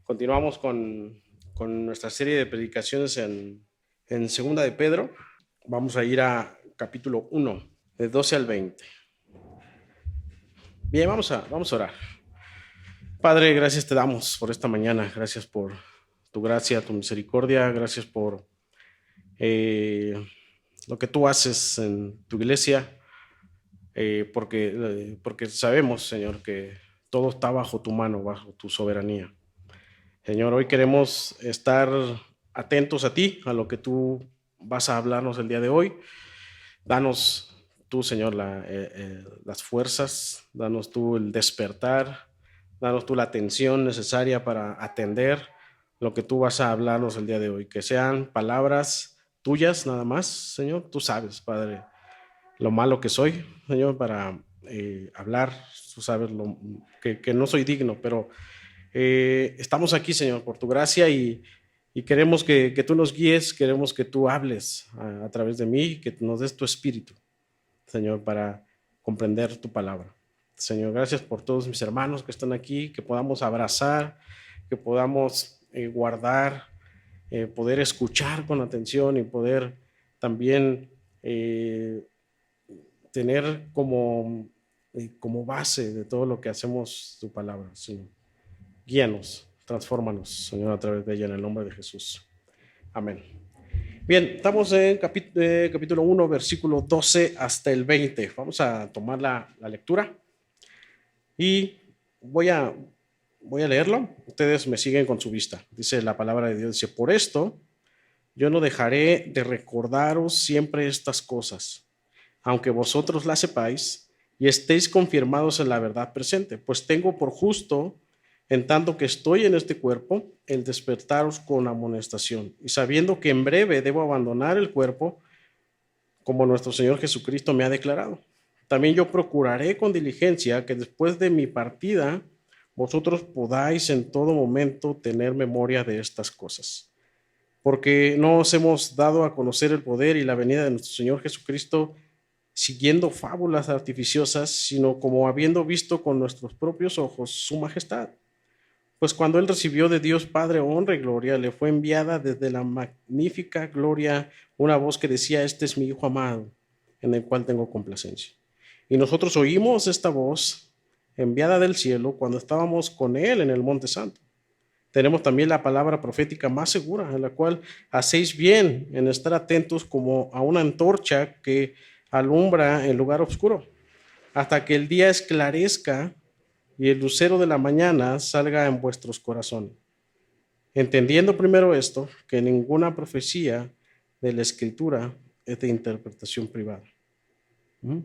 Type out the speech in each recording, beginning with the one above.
Continuamos con nuestra serie de predicaciones en Segunda de Pedro. Vamos a ir a capítulo 1, de 12 al 20. Bien, vamos a orar. Padre, gracias te damos por esta mañana. Gracias por tu gracia, tu misericordia. Gracias por lo que tú haces en tu iglesia. Porque sabemos, Señor, que todo está bajo tu mano, bajo tu soberanía. Señor, hoy queremos estar atentos a ti, a lo que tú vas a hablarnos el día de hoy. Danos tú, Señor, las fuerzas, danos tú el despertar, danos tú la atención necesaria para atender lo que tú vas a hablarnos el día de hoy. Que sean palabras tuyas nada más, Señor. Tú sabes, Padre, lo malo que soy, Señor, para hablar. Tú sabes que no soy digno, pero estamos aquí, Señor, por tu gracia y queremos que tú nos guíes, queremos que tú hables a través de mí, que nos des tu espíritu, Señor, para comprender tu palabra. Señor, gracias por todos mis hermanos que están aquí, que podamos abrazar, que podamos guardar, poder escuchar con atención y poder también tener como base de todo lo que hacemos tu palabra, Señor. Guíanos, transfórmanos, Señor, a través de ella, en el nombre de Jesús. Amén. Bien, estamos en capítulo 1, versículo 12 hasta el 20. Vamos a tomar la lectura y voy a leerlo. Ustedes me siguen con su vista. Dice la palabra de Dios, dice: por esto yo no dejaré de recordaros siempre estas cosas, aunque vosotros las sepáis y estéis confirmados en la verdad presente, pues tengo por justo, en tanto que estoy en este cuerpo, el despertaros con amonestación, y sabiendo que en breve debo abandonar el cuerpo, como nuestro Señor Jesucristo me ha declarado. También yo procuraré con diligencia que después de mi partida vosotros podáis en todo momento tener memoria de estas cosas. Porque no os hemos dado a conocer el poder y la venida de nuestro Señor Jesucristo siguiendo fábulas artificiosas, sino como habiendo visto con nuestros propios ojos su majestad. Pues cuando él recibió de Dios Padre honra y gloria, le fue enviada desde la magnífica gloria una voz que decía: este es mi Hijo amado, en el cual tengo complacencia. Y nosotros oímos esta voz enviada del cielo cuando estábamos con él en el Monte Santo. Tenemos también la palabra profética más segura, en la cual hacéis bien en estar atentos como a una antorcha que alumbra en lugar oscuro, hasta que el día esclarezca y el lucero de la mañana salga en vuestros corazones. Entendiendo primero esto, que ninguna profecía de la Escritura es de interpretación privada.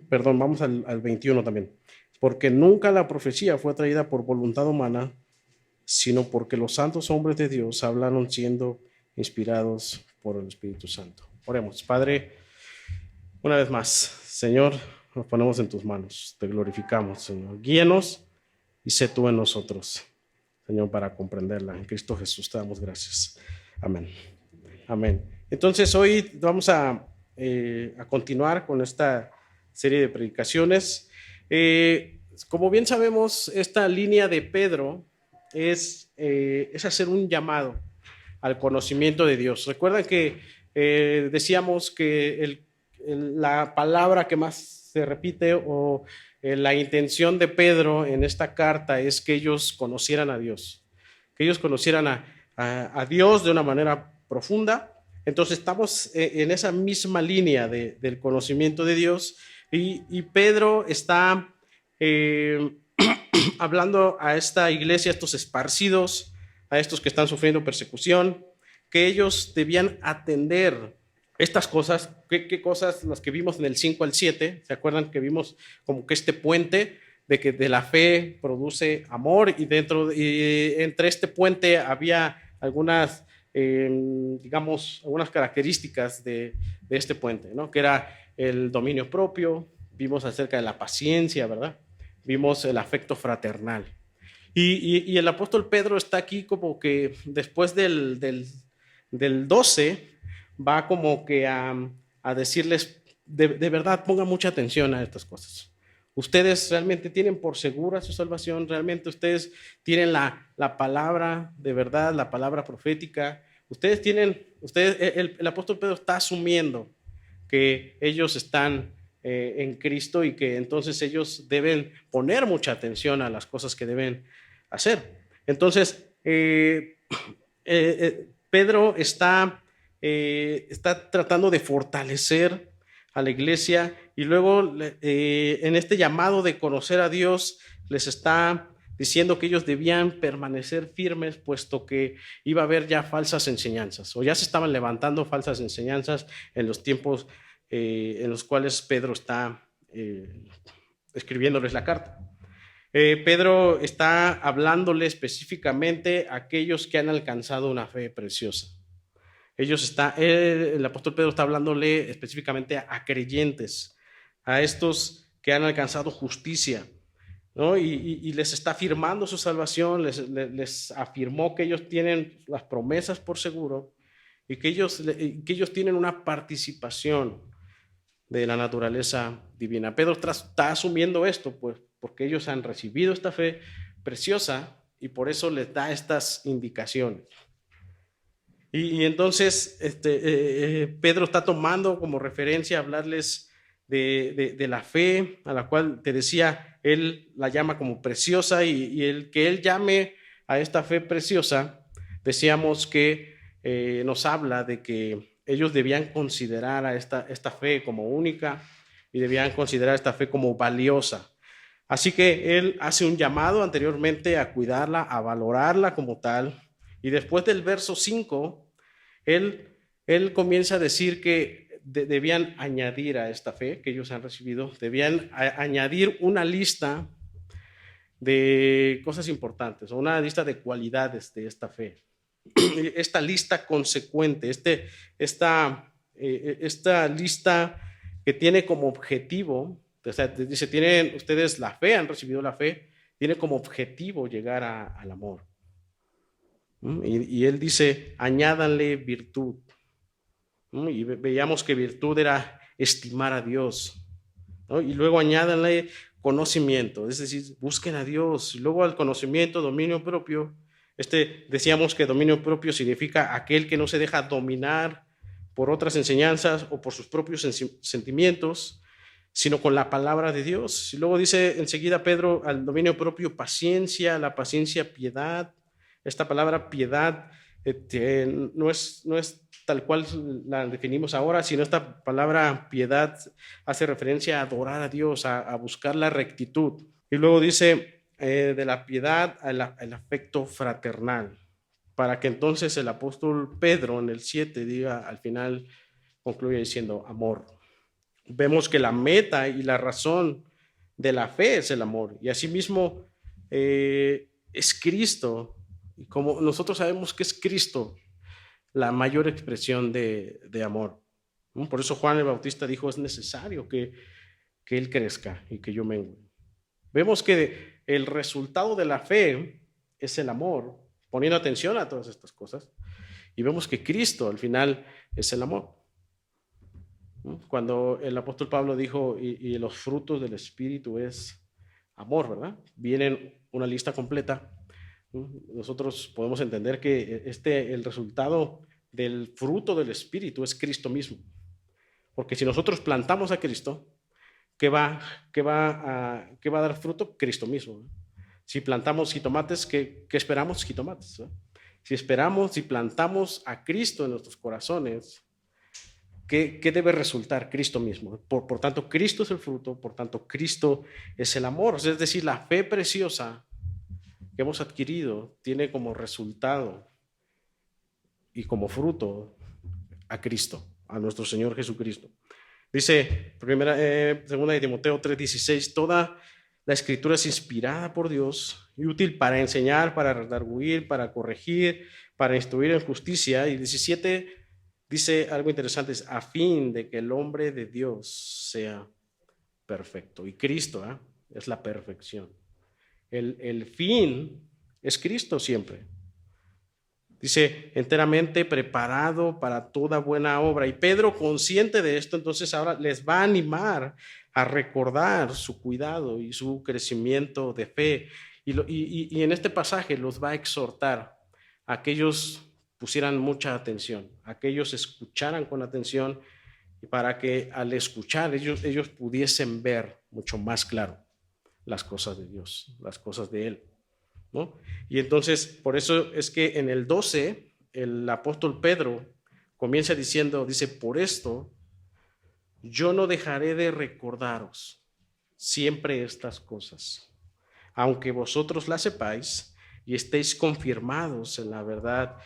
Perdón, vamos al 21 también. Porque nunca la profecía fue traída por voluntad humana, sino porque los santos hombres de Dios hablaron siendo inspirados por el Espíritu Santo. Oremos. Padre, una vez más, Señor, nos ponemos en tus manos, te glorificamos, Señor. Guíenos y sé tú en nosotros, Señor, para comprenderla. En Cristo Jesús te damos gracias. Amén. Amén. Entonces hoy vamos a continuar con esta serie de predicaciones. Como bien sabemos, esta línea de Pedro es hacer un llamado al conocimiento de Dios. Recuerdan que decíamos que la palabra que más se repite o la intención de Pedro en esta carta es que ellos conocieran a Dios, que ellos conocieran a Dios de una manera profunda. Entonces estamos en esa misma línea del conocimiento de Dios y Pedro está hablando a esta iglesia, a estos esparcidos, a estos que están sufriendo persecución, que ellos debían atender estas cosas. ¿Qué cosas? Las que vimos en el 5 al 7, ¿se acuerdan que vimos como que este puente de que de la fe produce amor y entre este puente había algunas, algunas características de este puente, ¿no? Que era el dominio propio, vimos acerca de la paciencia, ¿verdad? Vimos el afecto fraternal. Y el apóstol Pedro está aquí como que después del 12 va como que a decirles, de verdad, pongan mucha atención a estas cosas. ¿Ustedes realmente tienen por segura su salvación? ¿Realmente ustedes tienen la palabra de verdad, la palabra profética? El apóstol Pedro está asumiendo que ellos están en Cristo y que entonces ellos deben poner mucha atención a las cosas que deben hacer. Entonces, Pedro está tratando de fortalecer a la iglesia y luego en este llamado de conocer a Dios les está diciendo que ellos debían permanecer firmes puesto que iba a haber ya falsas enseñanzas o ya se estaban levantando falsas enseñanzas en los tiempos en los cuales Pedro está escribiéndoles la carta. Pedro está hablándole específicamente a aquellos que han alcanzado una fe preciosa. El apóstol Pedro está hablándole específicamente a creyentes, a estos que han alcanzado justicia, ¿no? Y les está afirmando su salvación, les afirmó que ellos tienen las promesas por seguro y que ellos tienen una participación de la naturaleza divina. Pedro está asumiendo esto, pues, porque ellos han recibido esta fe preciosa y por eso les da estas indicaciones. Y entonces Pedro está tomando como referencia hablarles de la fe, a la cual te decía, él la llama como preciosa y el que él llame a esta fe preciosa, decíamos que nos habla de que ellos debían considerar a esta fe como única y debían considerar esta fe como valiosa. Así que él hace un llamado anteriormente a cuidarla, a valorarla como tal, y después del verso 5, él comienza a decir que debían añadir a esta fe que ellos han recibido, debían añadir una lista de cosas importantes, o una lista de cualidades de esta fe. Esta lista consecuente, esta lista que tiene como objetivo, o sea, dice, tienen ustedes la fe, han recibido la fe, tiene como objetivo llegar al amor. Y él dice, añádanle virtud. Y veíamos que virtud era estimar a Dios, ¿no? Y luego añádanle conocimiento, es decir, busquen a Dios. Y luego al conocimiento, dominio propio. Decíamos que dominio propio significa aquel que no se deja dominar por otras enseñanzas o por sus propios sentimientos, sino con la palabra de Dios. Y luego dice enseguida Pedro al dominio propio paciencia, la paciencia piedad. Esta palabra piedad no es tal cual la definimos ahora, sino esta palabra piedad hace referencia a adorar a Dios, a buscar la rectitud. Y luego dice de la piedad al afecto fraternal, para que entonces el apóstol Pedro en el 7 diga, al final concluye diciendo amor. Vemos que la meta y la razón de la fe es el amor, y asimismo es Cristo. Y como nosotros sabemos que es Cristo la mayor expresión de amor. Por eso Juan el Bautista dijo, es necesario que Él crezca y que yo mengue. Vemos que el resultado de la fe es el amor, poniendo atención a todas estas cosas. Y vemos que Cristo al final es el amor. Cuando el apóstol Pablo dijo, y los frutos del Espíritu es amor, ¿verdad? Viene una lista completa. Nosotros podemos entender que el resultado del fruto del Espíritu es Cristo mismo. Porque si nosotros plantamos a Cristo, ¿qué va a dar fruto? Cristo mismo. Si plantamos jitomates, ¿qué esperamos? Jitomates. Si plantamos a Cristo en nuestros corazones, ¿qué debe resultar? Cristo mismo. Por tanto, Cristo es el fruto, por tanto, Cristo es el amor. Es decir, la fe preciosa que hemos adquirido tiene como resultado y como fruto a Cristo, a nuestro Señor Jesucristo. Dice segunda de Timoteo 3:16, toda la escritura es inspirada por Dios y útil para enseñar, para redarguir, para corregir, para instruir en justicia. Y 17 dice algo interesante, es a fin de que el hombre de Dios sea perfecto. Y Cristo es la perfección. El fin es Cristo siempre. Dice, enteramente preparado para toda buena obra. Y Pedro, consciente de esto, entonces ahora les va a animar a recordar su cuidado y su crecimiento de fe. Y en este pasaje los va a exhortar a que ellos pusieran mucha atención, a que ellos escucharan con atención, y para que al escuchar ellos pudiesen ver mucho más claro las cosas de Dios, las cosas de Él, ¿no? Y entonces, por eso es que en el 12, el apóstol Pedro comienza diciendo, dice, por esto yo no dejaré de recordaros siempre estas cosas, aunque vosotros las sepáis y estéis confirmados en la verdad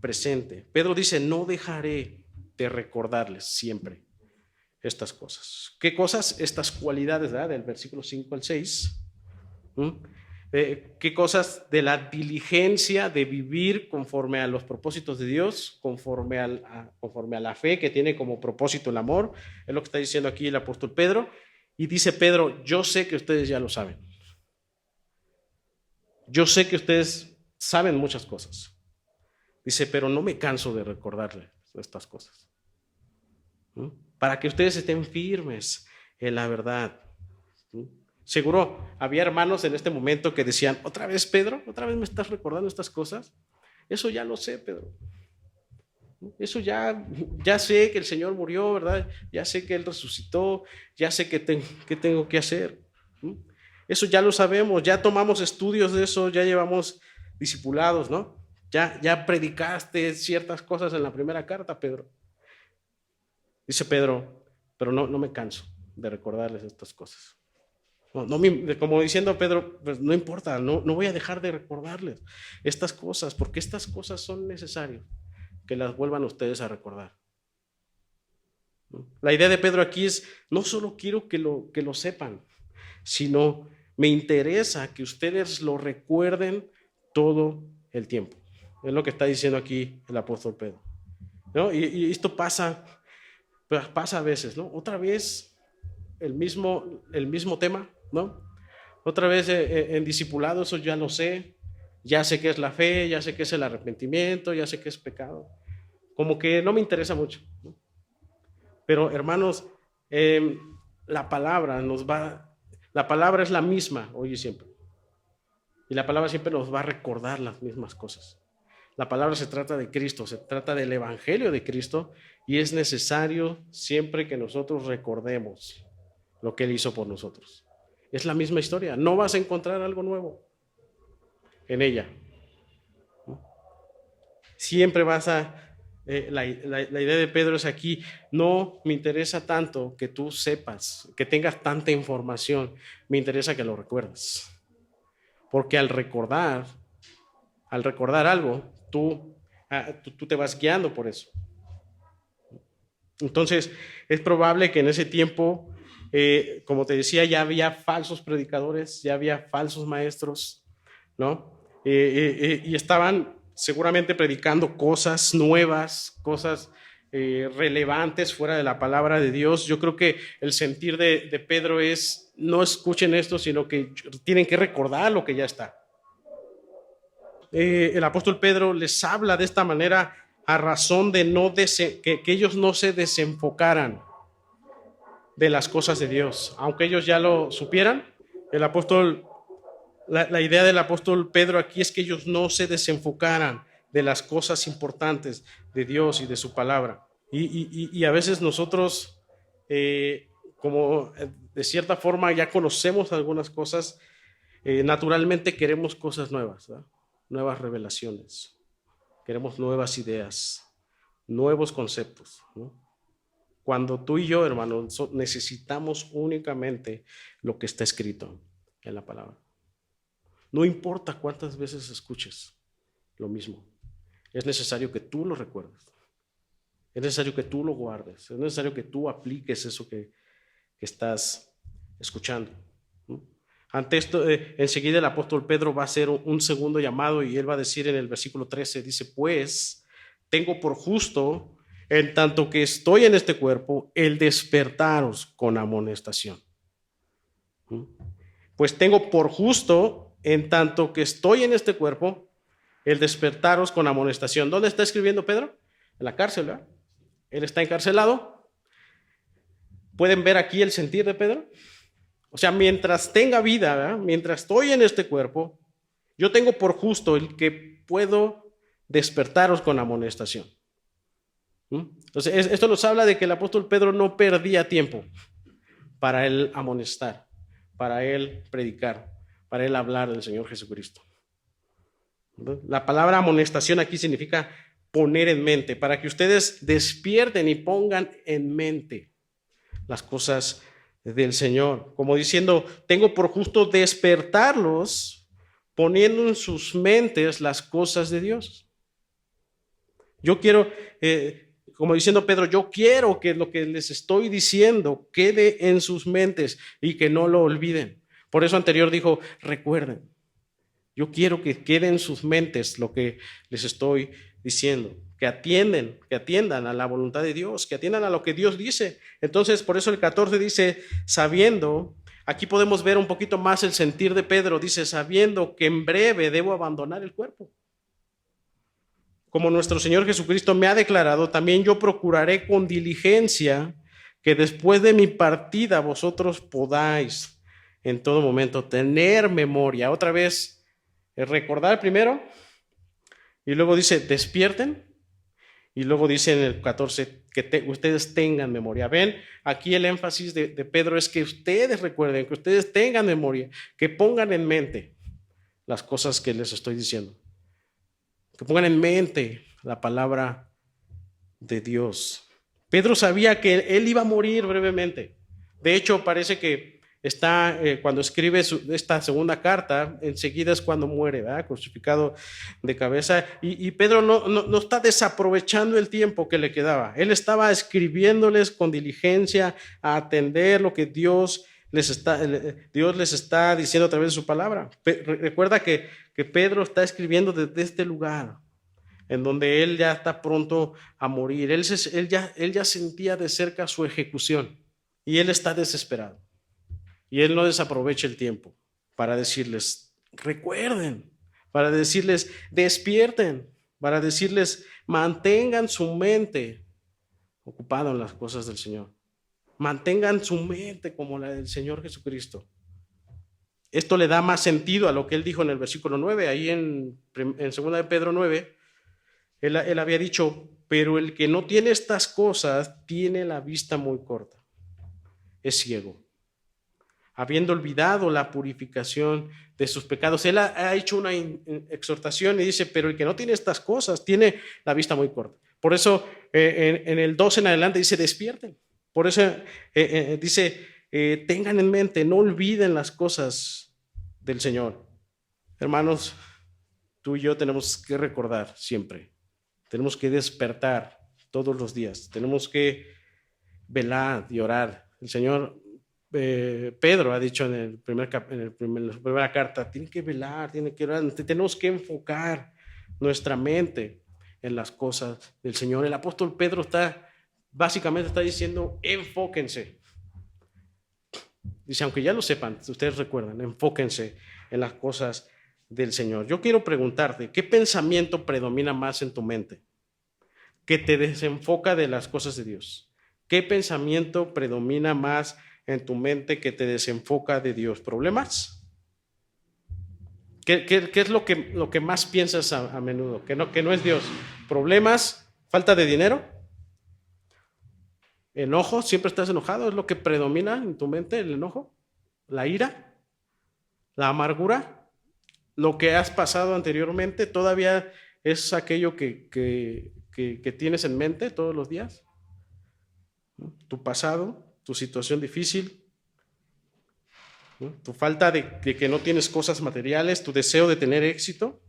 presente. Pedro dice, no dejaré de recordarles siempre estas cosas. ¿Qué cosas? Estas cualidades, ¿verdad? Del versículo 5 al 6. ¿Qué cosas? De la diligencia de vivir conforme a los propósitos de Dios, conforme a la fe que tiene como propósito el amor. Es lo que está diciendo aquí el apóstol Pedro. Y dice Pedro, yo sé que ustedes ya lo saben. Yo sé que ustedes saben muchas cosas. Dice, pero no me canso de recordarles estas cosas, ¿no? Para que ustedes estén firmes en la verdad, ¿no? Seguro había hermanos en este momento que decían, ¿otra vez, Pedro? ¿Otra vez me estás recordando estas cosas? Eso ya lo sé, Pedro. Eso ya sé que el Señor murió, ¿verdad? Ya sé que Él resucitó, ya sé qué tengo que hacer. Eso ya lo sabemos, ya tomamos estudios de eso, ya llevamos discipulados, ¿no? Ya predicaste ciertas cosas en la primera carta, Pedro. Dice Pedro, pero no me canso de recordarles estas cosas. Como diciendo Pedro, pues no importa, no voy a dejar de recordarles estas cosas, porque estas cosas son necesarias que las vuelvan ustedes a recordar. La idea de Pedro aquí es, no solo quiero que lo sepan, sino me interesa que ustedes lo recuerden todo el tiempo. Es lo que está diciendo aquí el apóstol Pedro, ¿no? Y esto pasa a veces, ¿no? Otra vez el mismo tema, ¿no? Otra vez en discipulado, eso ya lo sé, ya sé qué es la fe, ya sé qué es el arrepentimiento, ya sé qué es pecado. Como que no me interesa mucho, ¿no? Pero hermanos, la palabra es la misma hoy y siempre. Y la palabra siempre nos va a recordar las mismas cosas. La palabra se trata de Cristo, se trata del evangelio de Cristo, y es necesario siempre que nosotros recordemos lo que Él hizo por nosotros. Es la misma historia, no vas a encontrar algo nuevo en ella. Siempre vas a... la idea de Pedro es aquí, no me interesa tanto que tú sepas, que tengas tanta información, me interesa que lo recuerdes. Porque al recordar algo, tú te vas guiando por eso. Entonces, es probable que en ese tiempo, como te decía, ya había falsos predicadores, ya había falsos maestros, ¿no? Y estaban seguramente predicando cosas nuevas, cosas relevantes fuera de la palabra de Dios. Yo creo que el sentir de Pedro es, no escuchen esto, sino que tienen que recordar lo que ya está. El apóstol Pedro les habla de esta manera a razón de que ellos no se desenfocaran de las cosas de Dios, aunque ellos ya lo supieran. La idea del apóstol Pedro aquí es que ellos no se desenfocaran de las cosas importantes de Dios y de su palabra. Y a veces nosotros, como de cierta forma ya conocemos algunas cosas, naturalmente queremos cosas nuevas, ¿verdad? Nuevas revelaciones, queremos nuevas ideas, nuevos conceptos, ¿no? Cuando tú y yo, hermanos, necesitamos únicamente lo que está escrito en la palabra. No importa cuántas veces escuches lo mismo, es necesario que tú lo recuerdes, es necesario que tú lo guardes, es necesario que tú apliques eso que estás escuchando, ¿no? Ante esto, enseguida el apóstol Pedro va a hacer un segundo llamado y él va a decir en el versículo 13, dice, pues tengo por justo, en tanto que estoy en este cuerpo, el despertaros con amonestación. Pues tengo por justo, en tanto que estoy en este cuerpo, el despertaros con amonestación. ¿Dónde está escribiendo Pedro? En la cárcel, ¿verdad? Él está encarcelado. ¿Pueden ver aquí el sentir de Pedro? O sea, mientras tenga vida, ¿verdad? Mientras estoy en este cuerpo, yo tengo por justo el que puedo despertaros con amonestación. Entonces, esto nos habla de que el apóstol Pedro no perdía tiempo para él amonestar, para él predicar, para él hablar del Señor Jesucristo. La palabra amonestación aquí significa poner en mente, para que ustedes despierten y pongan en mente las cosas del Señor, como diciendo, tengo por justo despertarlos poniendo en sus mentes las cosas de Dios. Yo quiero, como diciendo Pedro, yo quiero que lo que les estoy diciendo quede en sus mentes y que no lo olviden. Por eso anterior dijo, recuerden. Yo quiero que quede en sus mentes lo que les estoy diciendo, que atiendan a la voluntad de Dios, que atiendan a lo que Dios dice. Entonces, por eso el 14 dice, sabiendo, aquí podemos ver un poquito más el sentir de Pedro, dice, sabiendo que en breve debo abandonar el cuerpo. Como nuestro Señor Jesucristo me ha declarado, también yo procuraré con diligencia que después de mi partida vosotros podáis en todo momento tener memoria. Otra vez, recordar primero, y luego dice despierten, y luego dice en el 14 que ustedes tengan memoria. Ven, aquí el énfasis de Pedro es que ustedes recuerden, que ustedes tengan memoria, que pongan en mente las cosas que les estoy diciendo, que pongan en mente la palabra de Dios. Pedro sabía que él iba a morir brevemente. De hecho, parece que está, cuando escribe esta segunda carta, enseguida es cuando muere, ¿verdad? Crucificado de cabeza. Y Pedro no está desaprovechando el tiempo que le quedaba. Él estaba escribiéndoles con diligencia a atender lo que Dios les está diciendo a través de su palabra. Recuerda que Pedro está escribiendo desde este lugar, en donde él ya está pronto a morir. Él ya sentía de cerca su ejecución y él está desesperado. Y él no desaprovecha el tiempo para decirles, recuerden, para decirles, despierten, para decirles, mantengan su mente ocupada en las cosas del Señor. Mantengan su mente como la del Señor Jesucristo. Esto le da más sentido a lo que él dijo en el versículo 9, ahí en 2 de Pedro 9, él había dicho, pero el que no tiene estas cosas tiene la vista muy corta, es ciego, habiendo olvidado la purificación de sus pecados. Él ha hecho una exhortación y dice, pero el que no tiene estas cosas tiene la vista muy corta. Por eso en el 12 en adelante dice, despierten. Por eso dice, tengan en mente, no olviden las cosas del Señor. Hermanos, tú y yo tenemos que recordar siempre. Tenemos que despertar todos los días. Tenemos que velar y orar. El Señor Pedro ha dicho en la primera carta, tiene que velar, tiene que orar, tenemos que enfocar nuestra mente en las cosas del Señor. El apóstol Pedro básicamente está diciendo, enfóquense. Dice, aunque ya lo sepan, ustedes recuerdan, enfóquense en las cosas del Señor. Yo quiero preguntarte, ¿qué pensamiento predomina más en tu mente? ¿Que te desenfoca de las cosas de Dios? ¿Qué pensamiento predomina más en tu mente que te desenfoca de Dios? ¿Problemas? ¿Qué es lo que más piensas a menudo? Que no es Dios. ¿Problemas? ¿Falta de dinero? ¿Enojo? ¿Siempre estás enojado? ¿Es lo que predomina en tu mente, el enojo? ¿La ira? ¿La amargura? ¿Lo que has pasado anteriormente todavía es aquello que tienes en mente todos los días? ¿Tu pasado? ¿Tu situación difícil? Tu falta de que no tienes cosas materiales, tu deseo de tener éxito.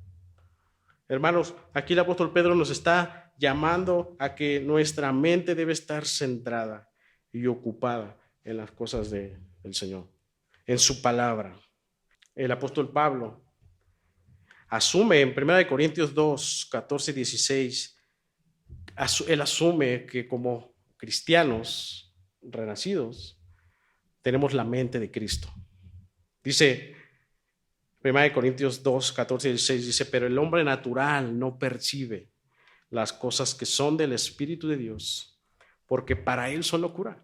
Hermanos, aquí el apóstol Pedro nos está llamando a que nuestra mente debe estar centrada y ocupada en las cosas del Señor, en su palabra. El apóstol Pablo asume en 1 Corintios 2, 14 y 16, él asume que como cristianos renacidos tenemos la mente de Cristo. Dice, Primera de Corintios 2, 14 y 16 dice, pero el hombre natural no percibe las cosas que son del Espíritu de Dios, porque para él son locura.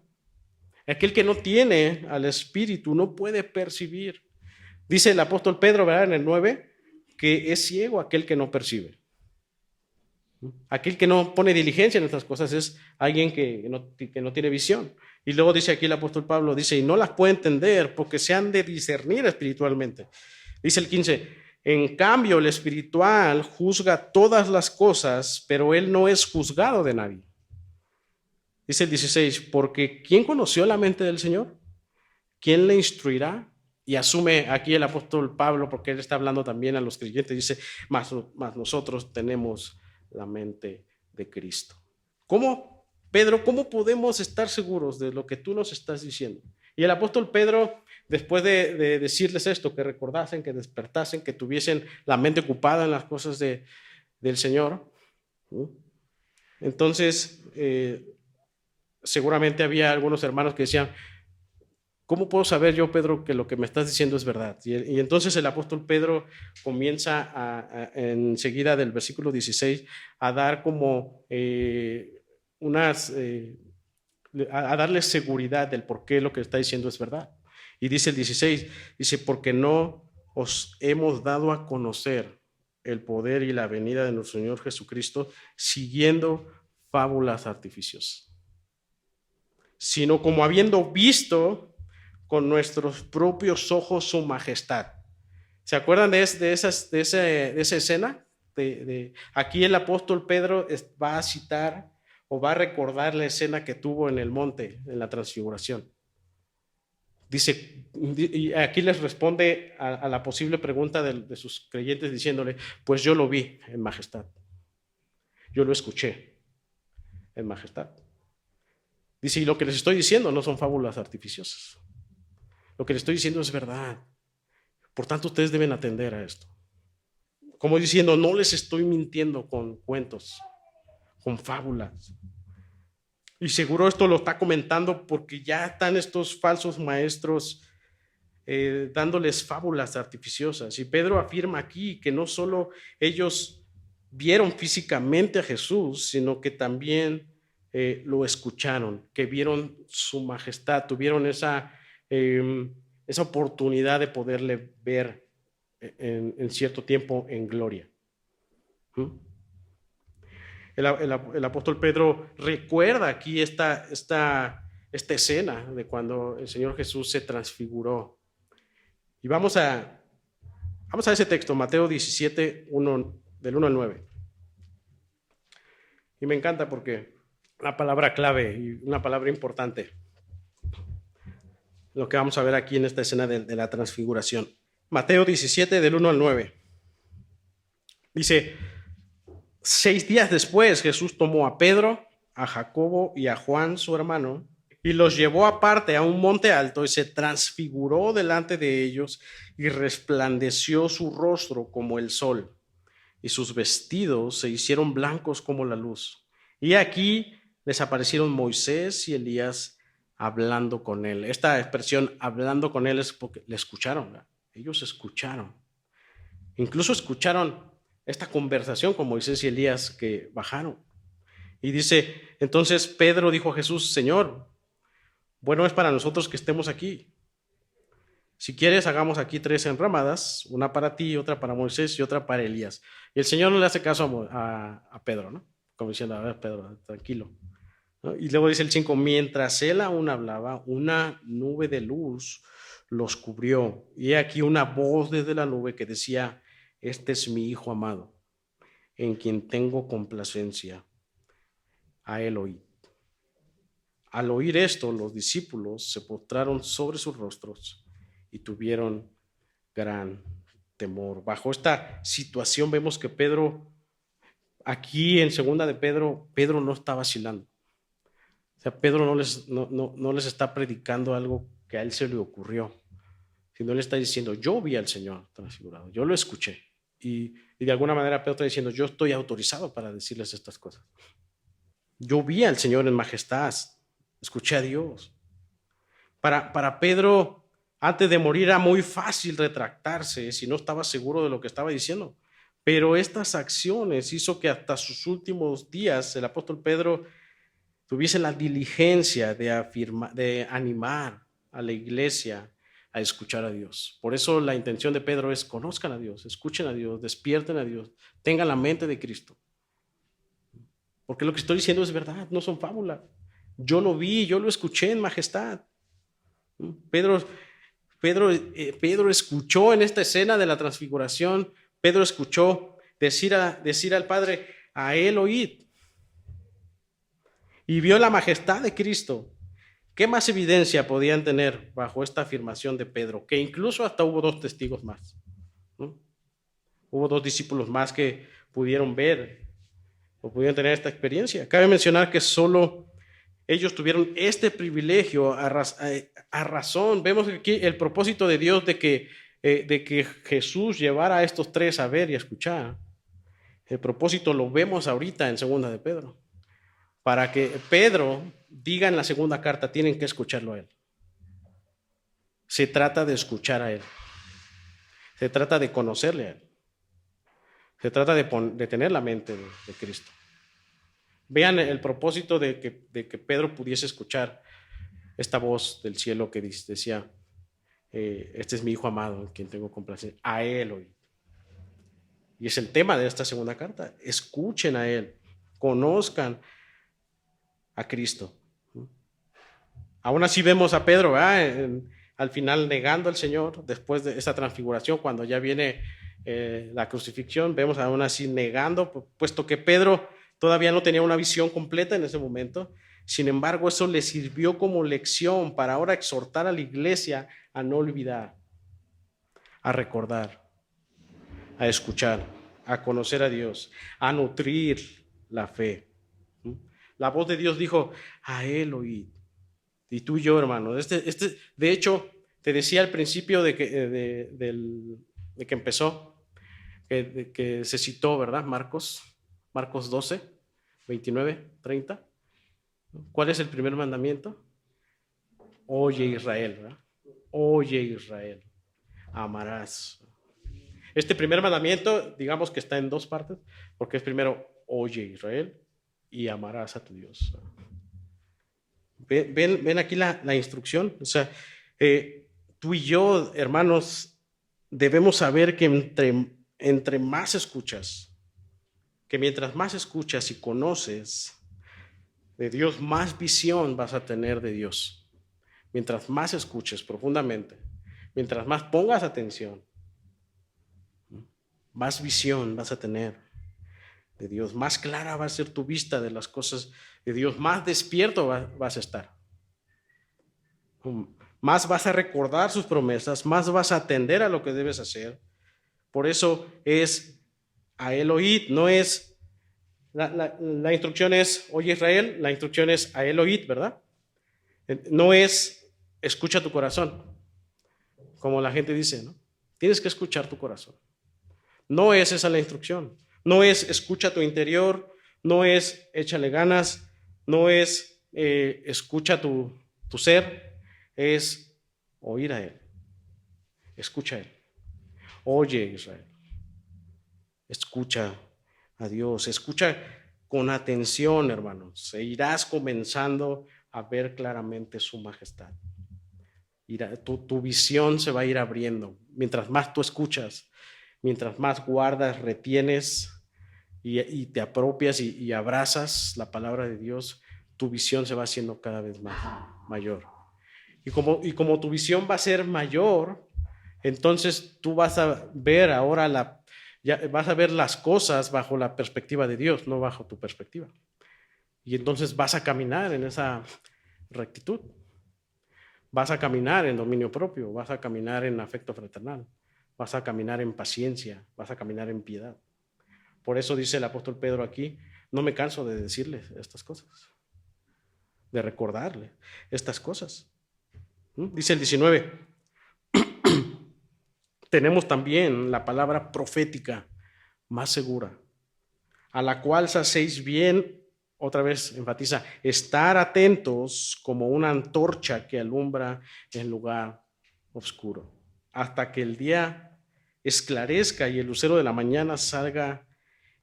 Aquel que no tiene al Espíritu no puede percibir. Dice el apóstol Pedro, ¿verdad? En el 9, que es ciego aquel que no percibe. Aquel que no pone diligencia en estas cosas es alguien que no tiene visión. Y luego dice aquí el apóstol Pablo, dice, y no las puede entender porque se han de discernir espiritualmente. Dice el 15, en cambio el espiritual juzga todas las cosas, pero él no es juzgado de nadie. Dice el 16, porque ¿quién conoció la mente del Señor? ¿Quién le instruirá? Y asume aquí el apóstol Pablo, porque él está hablando también a los creyentes, dice, más nosotros tenemos la mente de Cristo. ¿Cómo, Pedro, cómo podemos estar seguros de lo que tú nos estás diciendo? Y el apóstol Pedro, después de decirles esto, que recordasen, que despertasen, que tuviesen la mente ocupada en las cosas del Señor, ¿sí? Entonces, seguramente había algunos hermanos que decían, ¿cómo puedo saber yo, Pedro, que lo que me estás diciendo es verdad? Y entonces el apóstol Pedro comienza enseguida del versículo 16 a dar como a darles seguridad del por qué lo que está diciendo es verdad. Y dice el 16, dice, porque no os hemos dado a conocer el poder y la venida de nuestro Señor Jesucristo siguiendo fábulas artificiosas, sino como habiendo visto con nuestros propios ojos su majestad. ¿Se acuerdan de esa escena? Aquí el apóstol Pedro va a citar o va a recordar la escena que tuvo en el monte, en la transfiguración. Dice, y aquí les responde a la posible pregunta de sus creyentes diciéndole, pues yo lo vi en majestad, yo lo escuché en majestad. Dice, y lo que les estoy diciendo no son fábulas artificiosas. Lo que les estoy diciendo es verdad. Por tanto, ustedes deben atender a esto. Como diciendo, no les estoy mintiendo con cuentos, con fábulas. Y seguro esto lo está comentando porque ya están estos falsos maestros dándoles fábulas artificiosas. Y Pedro afirma aquí que no solo ellos vieron físicamente a Jesús, sino que también lo escucharon, que vieron su majestad, tuvieron esa oportunidad de poderle ver en cierto tiempo en gloria. El apóstol Pedro recuerda aquí esta escena de cuando el Señor Jesús se transfiguró. Y vamos a ese texto, Mateo 17, del 1 al 9. Y me encanta porque una palabra clave y una palabra importante, lo que vamos a ver aquí en esta escena de la transfiguración. Mateo 17, del 1 al 9. Dice, 6 días después Jesús tomó a Pedro, a Jacobo y a Juan, su hermano, y los llevó aparte a un monte alto y se transfiguró delante de ellos y resplandeció su rostro como el sol y sus vestidos se hicieron blancos como la luz. Y aquí les aparecieron Moisés y Elías hablando con él. Esta expresión hablando con él es porque le escucharon, ¿verdad? Ellos escucharon. Incluso escucharon esta conversación con Moisés y Elías que bajaron. Y dice, entonces Pedro dijo a Jesús, Señor, bueno es para nosotros que estemos aquí. Si quieres, hagamos aquí 3 enramadas, una para ti, otra para Moisés y otra para Elías. Y el Señor no le hace caso a Pedro, ¿no? Como diciendo, a ver, Pedro, tranquilo, ¿no? Y luego dice el 5, mientras él aún hablaba, una nube de luz los cubrió. Y aquí una voz desde la nube que decía, este es mi Hijo amado, en quien tengo complacencia. A él oíd. Al oír esto, los discípulos se postraron sobre sus rostros y tuvieron gran temor. Bajo esta situación vemos que Pedro, aquí en segunda de Pedro, Pedro no está vacilando. O sea, Pedro no les está predicando algo que a él se le ocurrió, sino le está diciendo, yo vi al Señor transfigurado, yo lo escuché. Y de alguna manera Pedro está diciendo, yo estoy autorizado para decirles estas cosas. Yo vi al Señor en majestad, escuché a Dios. Para Pedro, Antes de morir era muy fácil retractarse si no estaba seguro de lo que estaba diciendo. Pero estas acciones hizo que hasta sus últimos días el apóstol Pedro tuviese la diligencia de animar a la iglesia a escuchar a Dios. Por eso la intención de Pedro es: conozcan a Dios, escuchen a Dios, despierten a Dios, tengan la mente de Cristo. Porque lo que estoy diciendo es verdad, no son fábulas. Yo lo vi, yo lo escuché en majestad. Pedro escuchó en esta escena de la transfiguración. Pedro escuchó decir al Padre: a él oíd. Y vio la majestad de Cristo. ¿Qué más evidencia podían tener bajo esta afirmación de Pedro? Que incluso hasta hubo 2 testigos más, ¿no? Hubo 2 discípulos más que pudieron ver o pudieron tener esta experiencia. Cabe mencionar que solo ellos tuvieron este privilegio a razón. Vemos aquí el propósito de Dios de que Jesús llevara a estos 3 a ver y a escuchar. El propósito lo vemos ahorita en 2 de Pedro. Para que Pedro diga en la segunda carta, tienen que escucharlo a él. Se trata de escuchar a él. Se trata de conocerle a él. Se trata de tener la mente de Cristo. Vean el propósito de que Pedro pudiese escuchar esta voz del cielo que decía: este es mi hijo amado, en quien tengo complacencia, a él oíd. Y es el tema de esta segunda carta: escuchen a él, conozcan a Cristo. Aún así vemos a Pedro, al final negando al Señor, después de esta transfiguración, cuando ya viene la crucifixión, vemos aún así negando, puesto que Pedro todavía no tenía una visión completa en ese momento. Sin embargo, eso le sirvió como lección para ahora exhortar a la iglesia a no olvidar, a recordar, a escuchar, a conocer a Dios, a nutrir la fe. La voz de Dios dijo: a él oíd. Y tú y yo, hermano, de hecho, te decía al principio de que empezó, que se citó, ¿verdad? Marcos 12, 29, 30. ¿Cuál es el primer mandamiento? Oye, Israel, ¿verdad? Oye, Israel, amarás. Este primer mandamiento, digamos que está en 2 partes, porque es primero: oye, Israel, y amarás a tu Dios. Ven aquí la instrucción. O sea, tú y yo, hermanos, debemos saber que entre más escuchas, que mientras más escuchas y conoces de Dios, más visión vas a tener de Dios. Mientras más escuches profundamente, mientras más pongas atención, más visión vas a tener de Dios, más clara va a ser tu vista de las cosas de Dios, más despierto vas a estar. Más vas a recordar sus promesas, más vas a atender a lo que debes hacer. Por eso es a él oíd, no es, la instrucción es: oye, Israel, la instrucción es a él oíd, ¿verdad? No es escucha tu corazón, como la gente dice, ¿no? Tienes que escuchar tu corazón. No es esa la instrucción. No es escucha tu interior, no es échale ganas, no es escucha tu ser, es oír a él. Escucha a él. Oye, Israel. Escucha a Dios. Escucha con atención, hermanos. E irás comenzando a ver claramente su majestad. Tu visión se va a ir abriendo. Mientras más tú escuchas, mientras más guardas, retienes y te apropias y abrazas la palabra de Dios, tu visión se va haciendo cada vez más mayor. Y como tu visión va a ser mayor, entonces tú vas a ver ahora vas a ver las cosas bajo la perspectiva de Dios, no bajo tu perspectiva. Y entonces vas a caminar en esa rectitud. Vas a caminar en dominio propio, vas a caminar en afecto fraternal, vas a caminar en paciencia, vas a caminar en piedad. Por eso dice el apóstol Pedro aquí: no me canso de decirles estas cosas, de recordarles estas cosas. Dice el 19, tenemos también la palabra profética más segura, a la cual se hacéis bien, otra vez enfatiza, estar atentos como una antorcha que alumbra el lugar oscuro, hasta que el día esclarezca y el lucero de la mañana salga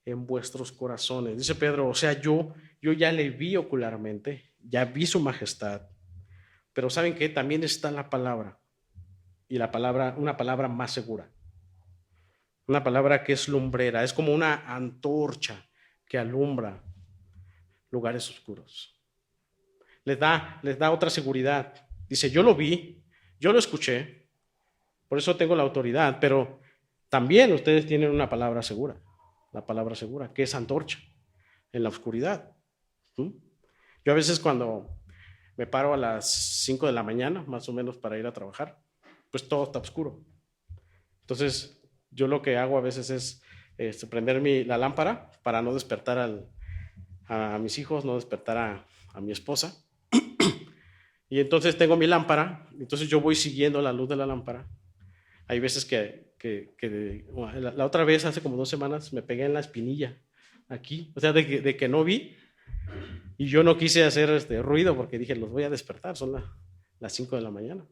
en vuestros corazones. Dice Pedro, o sea, yo ya le vi ocularmente, ya vi su majestad, pero ¿saben qué? También está la palabra, y la palabra, una palabra más segura, una palabra que es lumbrera, es como una antorcha que alumbra lugares oscuros. Les da otra seguridad. Dice, yo lo vi, yo lo escuché, por eso tengo la autoridad, pero también ustedes tienen una palabra segura, la palabra segura, que es antorcha en la oscuridad. Yo a veces cuando me paro a las 5 de la mañana, más o menos, para ir a trabajar, pues todo está oscuro. Entonces, yo lo que hago a veces es prender la lámpara para no despertar a mis hijos, no despertar a mi esposa. Y entonces tengo mi lámpara, entonces yo voy siguiendo la luz de la lámpara. Hay veces la otra vez, hace como 2 semanas, me pegué en la espinilla, aquí, o sea, de que no vi, y yo no quise hacer ruido porque dije, los voy a despertar, son las 5 de la mañana.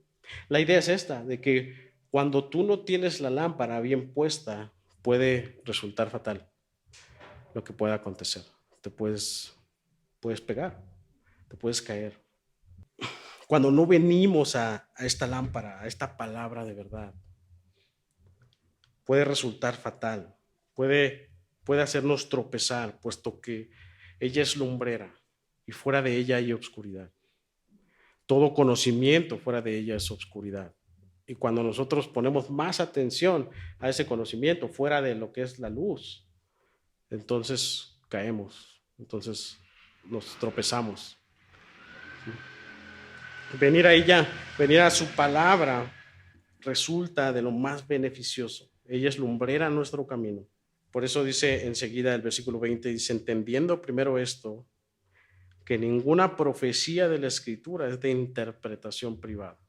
La idea es esta, de que cuando tú no tienes la lámpara bien puesta, puede resultar fatal lo que pueda acontecer. Te puedes pegar, te puedes caer. Cuando no venimos a esta lámpara, a esta palabra de verdad, puede resultar fatal, puede hacernos tropezar, puesto que ella es lumbrera y fuera de ella hay oscuridad. Todo conocimiento fuera de ella es oscuridad. Y cuando nosotros ponemos más atención a ese conocimiento fuera de lo que es la luz, entonces caemos, entonces nos tropezamos. Venir a ella, venir a su palabra, resulta de lo más beneficioso. Ella es lumbrera en nuestro camino. Por eso dice enseguida el versículo 20, dice, entendiendo primero esto, que ninguna profecía de la Escritura es de interpretación privada,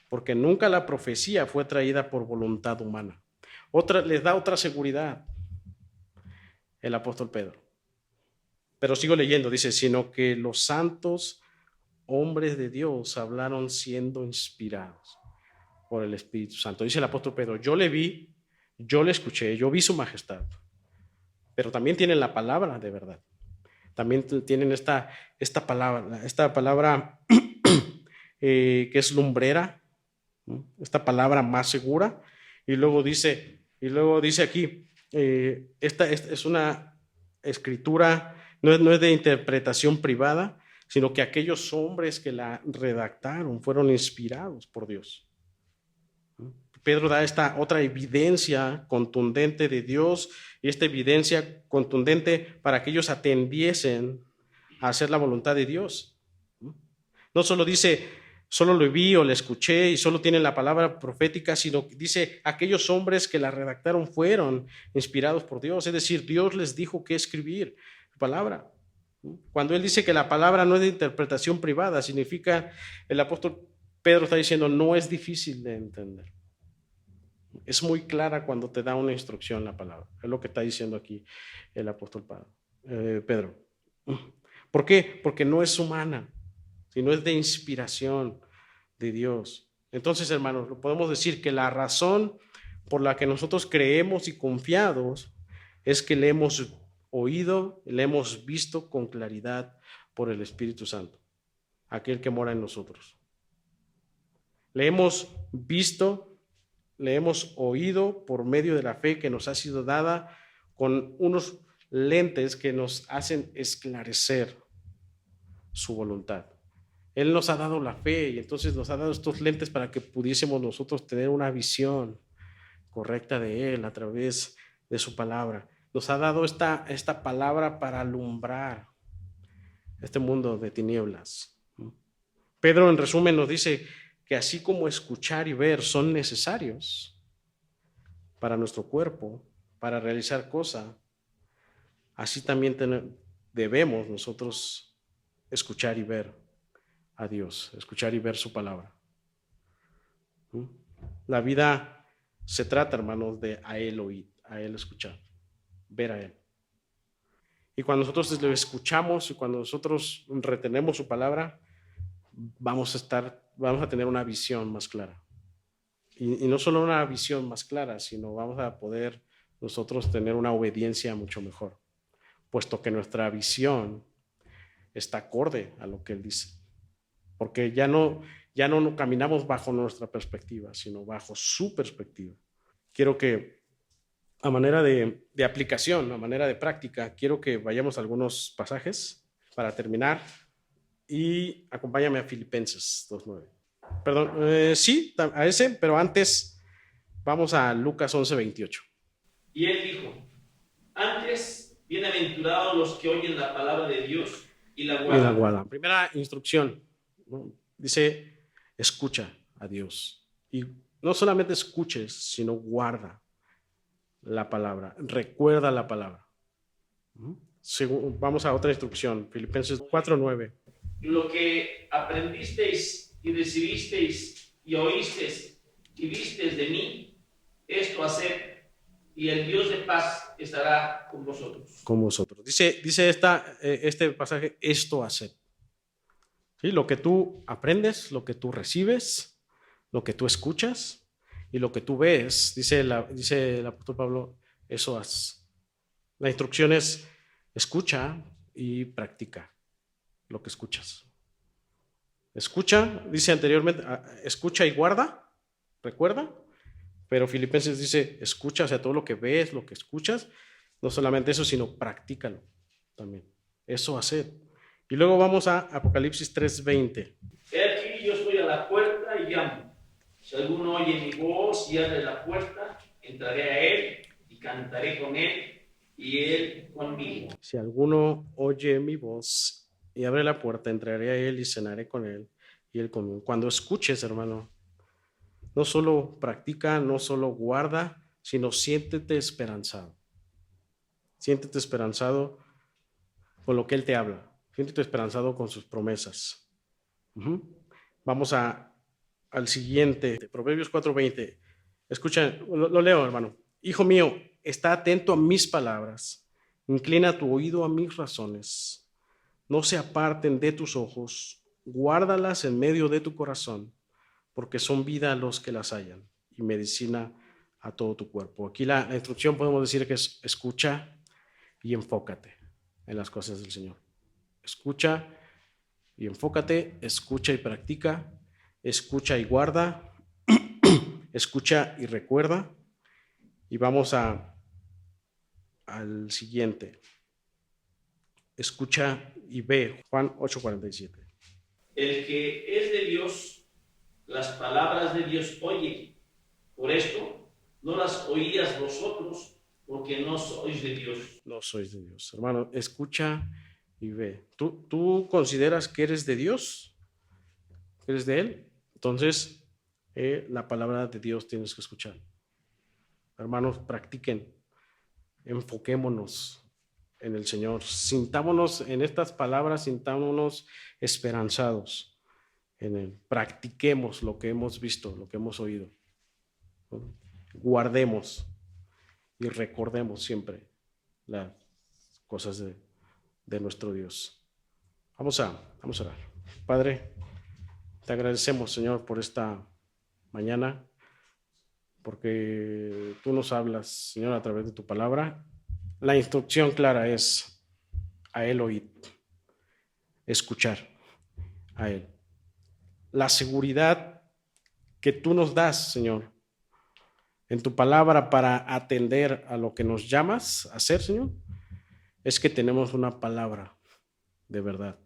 porque nunca la profecía fue traída por voluntad humana. Les da otra seguridad el apóstol Pedro. Pero sigo leyendo, dice, sino que los santos hombres de Dios hablaron siendo inspirados por el Espíritu Santo. Dice el apóstol Pedro, yo le vi, yo le escuché, yo vi su majestad, pero también tienen la palabra de verdad. También tienen esta palabra que es lumbrera, ¿no? Esta palabra más segura. Y luego dice aquí, esta es una escritura, no es de interpretación privada, sino que aquellos hombres que la redactaron fueron inspirados por Dios. Pedro da esta otra evidencia contundente de Dios y esta evidencia contundente para que ellos atendiesen a hacer la voluntad de Dios. No solo dice, solo lo vi o le escuché y solo tiene la palabra profética, sino que dice, aquellos hombres que la redactaron fueron inspirados por Dios. Es decir, Dios les dijo qué escribir, palabra. Cuando él dice que la palabra no es de interpretación privada, significa, el apóstol Pedro está diciendo, no es difícil de entender. Es muy clara cuando te da una instrucción la palabra. Es lo que está diciendo aquí el apóstol Pedro. ¿Por qué? Porque no es humana, sino es de inspiración de Dios. Entonces, hermanos, podemos decir que la razón por la que nosotros creemos y confiados es que le hemos oído, le hemos visto con claridad por el Espíritu Santo, aquel que mora en nosotros. Le hemos visto, le hemos oído por medio de la fe que nos ha sido dada con unos lentes que nos hacen esclarecer su voluntad. Él nos ha dado la fe y entonces nos ha dado estos lentes para que pudiésemos nosotros tener una visión correcta de Él a través de su palabra. Nos ha dado esta palabra para alumbrar este mundo de tinieblas. Pedro, en resumen, nos dice que así como escuchar y ver son necesarios para nuestro cuerpo, para realizar cosas, así también debemos nosotros escuchar y ver a Dios, escuchar y ver su palabra. La vida se trata, hermanos, de a Él oír, a Él escuchar, ver a Él. Y cuando nosotros lo escuchamos y cuando nosotros retenemos su palabra, vamos a estar vamos a tener una visión más clara. Y no solo una visión más clara, sino vamos a poder nosotros tener una obediencia mucho mejor, puesto que nuestra visión está acorde a lo que Él dice. Porque ya no caminamos bajo nuestra perspectiva, sino bajo su perspectiva. Quiero que, a manera de aplicación, a manera de práctica, quiero que vayamos a algunos pasajes para terminar y acompáñame a Filipenses 2:9. Perdón, sí, a ese, pero antes vamos a Lucas 11:28. Y él dijo: antes, bienaventurados los que oyen la palabra de Dios y la Y la guardan. guarda. Primera instrucción, ¿no? Dice, escucha a Dios. Y no solamente escuches, sino guarda la palabra, recuerda la palabra. Vamos a otra instrucción, Filipenses 4:9. Lo que aprendisteis y recibisteis y oísteis y visteis de mí, esto haced, y el Dios de paz estará con vosotros. Con vosotros. Dice este pasaje, esto haced. ¿Sí? Lo que tú aprendes, lo que tú recibes, lo que tú escuchas y lo que tú ves, dice el apóstol Pablo, eso haz. La instrucción es escucha y practica lo que escuchas. Escucha, dice anteriormente, escucha y guarda, recuerda, pero Filipenses dice, escucha, o sea, todo lo que ves, lo que escuchas, no solamente eso, sino practícalo también. Eso hacer. Y luego vamos a Apocalipsis 3:20. He aquí, yo estoy a la puerta y llamo. Si alguno oye mi voz y abre la puerta, entraré a él y cantaré con él y él conmigo. Si alguno oye mi voz y abre la puerta, entraré a él y cenaré con él y él conmigo. Cuando escuches, hermano, no solo practica, no solo guarda, sino siéntete esperanzado. Siéntete esperanzado con lo que Él te habla. Siéntete esperanzado con sus promesas. Vamos al siguiente, Proverbios 4:20. Escucha, lo leo, hermano. Hijo mío, está atento a mis palabras. Inclina tu oído a mis razones. No se aparten de tus ojos. Guárdalas en medio de tu corazón, porque son vida a los que las hallan y medicina a todo tu cuerpo. Aquí la instrucción podemos decir que es escucha y enfócate en las cosas del Señor. Escucha y enfócate, escucha y practica, escucha y guarda, escucha y recuerda. Y vamos al siguiente. Escucha y ve, Juan 8:47. El que es de Dios, las palabras de Dios oye. Por esto, no las oías vosotros, porque no sois de Dios. No sois de Dios. Hermano, escucha y ve. ¿Tú consideras que eres de Dios? ¿Que eres de Él? Entonces, la palabra de Dios tienes que escuchar. Hermanos, practiquen. Enfoquémonos en el Señor. Sintámonos en estas palabras, sintámonos esperanzados en Él. Practiquemos lo que hemos visto, lo que hemos oído. Guardemos y recordemos siempre las cosas de nuestro Dios. Vamos a orar. Padre, te agradecemos, Señor, por esta mañana, porque tú nos hablas, Señor, a través de tu palabra. La instrucción clara es a Él oír, escuchar a Él. La seguridad que tú nos das, Señor, en tu palabra para atender a lo que nos llamas a hacer, Señor, es que tenemos una palabra de verdad.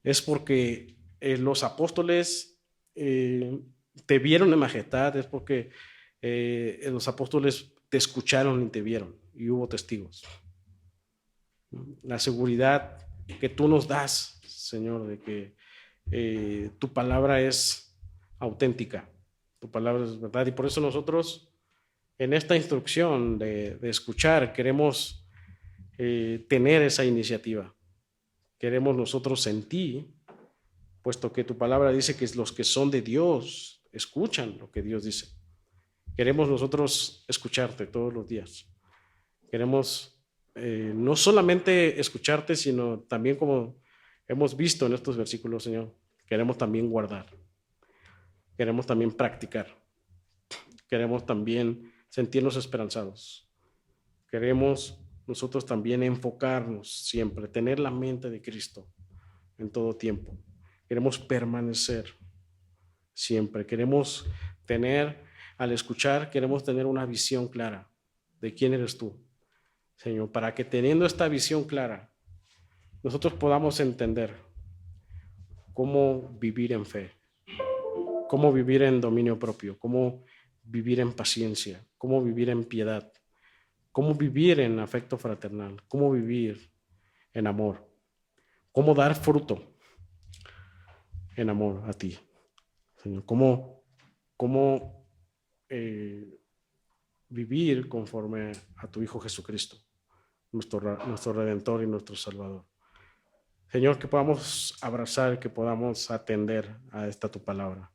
Es porque los apóstoles te vieron en majestad, es porque los apóstoles te escucharon y te vieron y hubo testigos. La seguridad que tú nos das, Señor, de que tu palabra es auténtica, tu palabra es verdad, y por eso nosotros en esta instrucción de escuchar queremos tener esa iniciativa. Queremos nosotros en ti, puesto que tu palabra dice que los que son de Dios escuchan lo que Dios dice. Queremos nosotros escucharte todos los días. Queremos no solamente escucharte, sino también como hemos visto en estos versículos, Señor, queremos también guardar, queremos también practicar, queremos también sentirnos esperanzados, queremos nosotros también enfocarnos siempre, tener la mente de Cristo en todo tiempo. Queremos permanecer siempre, queremos tener, al escuchar, queremos tener una visión clara de quién eres tú, Señor, para que teniendo esta visión clara, nosotros podamos entender cómo vivir en fe, cómo vivir en dominio propio, cómo vivir en paciencia, cómo vivir en piedad, cómo vivir en afecto fraternal, cómo vivir en amor, cómo dar fruto en amor a ti, Señor, cómo vivir conforme a tu Hijo Jesucristo, nuestro Redentor y nuestro Salvador. Señor, que podamos abrazar, que podamos atender a esta tu palabra.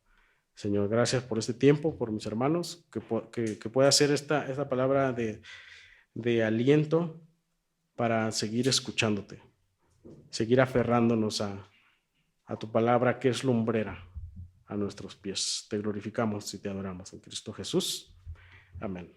Señor, gracias por este tiempo, por mis hermanos, que pueda ser esta palabra de aliento para seguir escuchándote, seguir aferrándonos a tu palabra que es lumbrera a nuestros pies. Te glorificamos y te adoramos en Cristo Jesús. Amén.